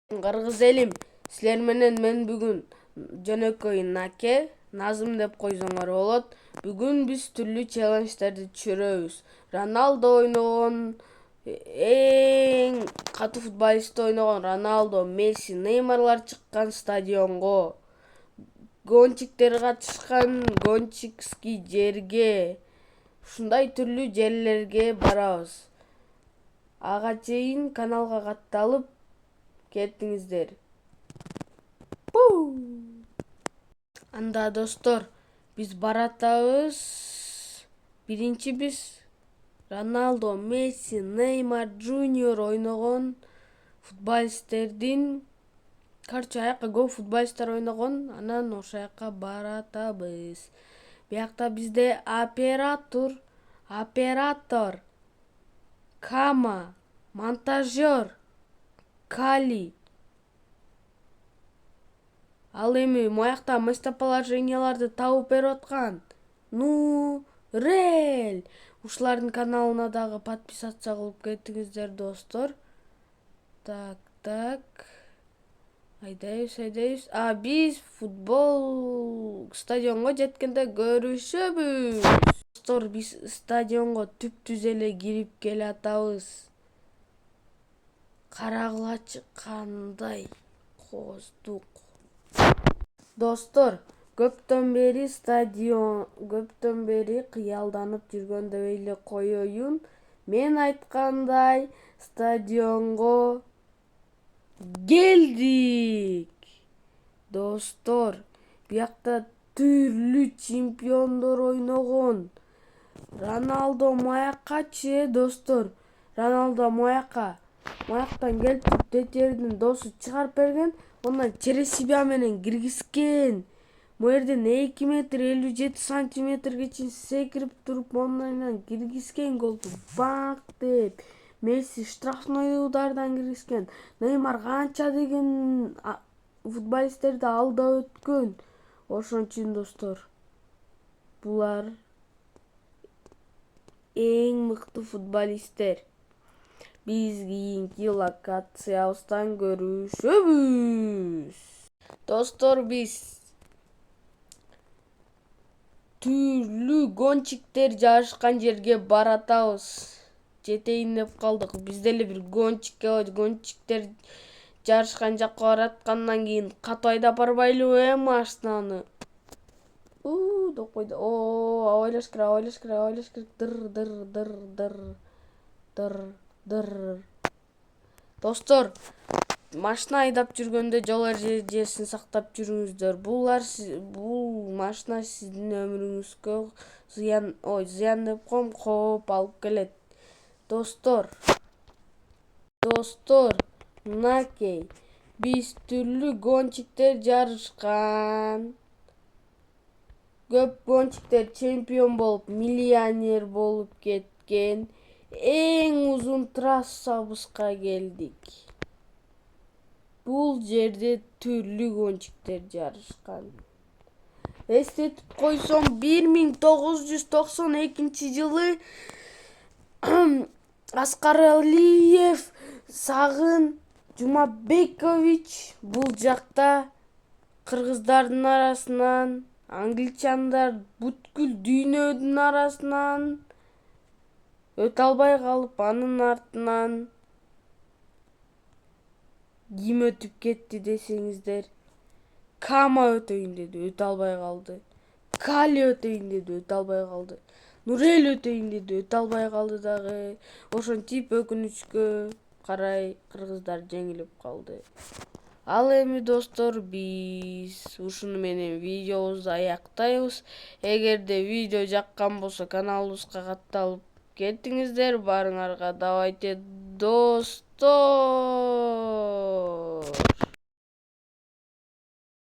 Кыргыз элим, силер менен мен бүгүн жөнөкөй Наке, Назым деп койсоңор болот. Бүгүн биз түрлүү челлендждерди түшүрөбүз. Роналдо ойногон, эң катуу футболист ойногон Роналдо, Месси, Неймарлар чыккан стадионго, гонщиктер катышкан гонщикский жерге, ушундай түрлүү жерлерге барабыз. Ага чейин каналга катталып кеттиңиздер. Анда достор, биз баратабыз. Биринчи биз Роналдо, Месси, Неймар, Junior ойногон футболисттердин, аяка көп футболисттер ойногон, анан ошол жака баратабыз. Биякта бизде оператор, кама, монтажер, Кали. Ал эми моякта местоположенияларды табып берип аткан Нурел. Ушулардын каналына дагы подписаться кылып кетиңиздер, достор. Так. Айдайбыз. Биз футбол стадионго жеткенде көрүшөбүз. Достор, биз стадионго түп-түз эле кирип келатабыз. Карагылачы кандай кооздук. Достор, көптөн бери кыялданып жүргөн деп эле коеюн. Мен айткандай стадионго келдик. Достор, биякта түрлүү чемпиондор ойногон. Роналдо маякачы, достор. Роналдо маяктан келип туруп тетердин досу чыгарып берген. Ондан через себя менен киргизген. Бу жерден 2 метр 57 сантиметрге чейин секирип туруп, ондан киргизген голду. Бак деп. Месси штрафной удардан киргизген. Неймар канча деген футболисттерди алдап өткөн. Ошон үчүн, достор, булар эң мыкты футболисттер. Биз кийинки локациябыздан көрүшөбүз. Достор, биз түрлүү гонщиктер жарышкан жерге баратабыз. Жетейин деп калдык. Бизде эле бир гонщиктер жарышкан жакка бараткандан кийин катуу айдап барбайлыбы машинаны? Деп койду. Ойлош керек. Дыр. Достор, машина айдап жүргөндө жол эрежесин сактап жүрүңүздөр. Бул машина сиздин өмүрүңүзгө зыян деп коем, кооп алып келет. Достор, мынакей, биз түрлүү гонщиктер жарышкан. Көп гонщиктер чемпион болуп, миллионер болуп кеткен. Эң узун трассабызга келдик. Бул жерде түрлүү гонщиктер жарышкан. Эстетип койсом, 1992-жылы Аскар Алиев, Сагын Жумабекович бул жакта кыргыздардын арасынан, англичандар бүткүл дүйнөнүн арасынан өтө албай калып, анын артынан ким өтүп кетти десеңиздер, Кама өтөйүн деди, өтө албай калды. Кали өтөйүн деди, өтө албай калды. Нурел өтөйүн деди, өтө албай калды дагы. Ошентип өкүнүчкө карай кыргыздар жеңилип калды. Ал эми, достор, биз ушуну менен видеобузду аяктайбыз. Эгерде видео жаккан болсо, каналыбызга катталып кетиңиздер. Баарыңарга давайте, достор.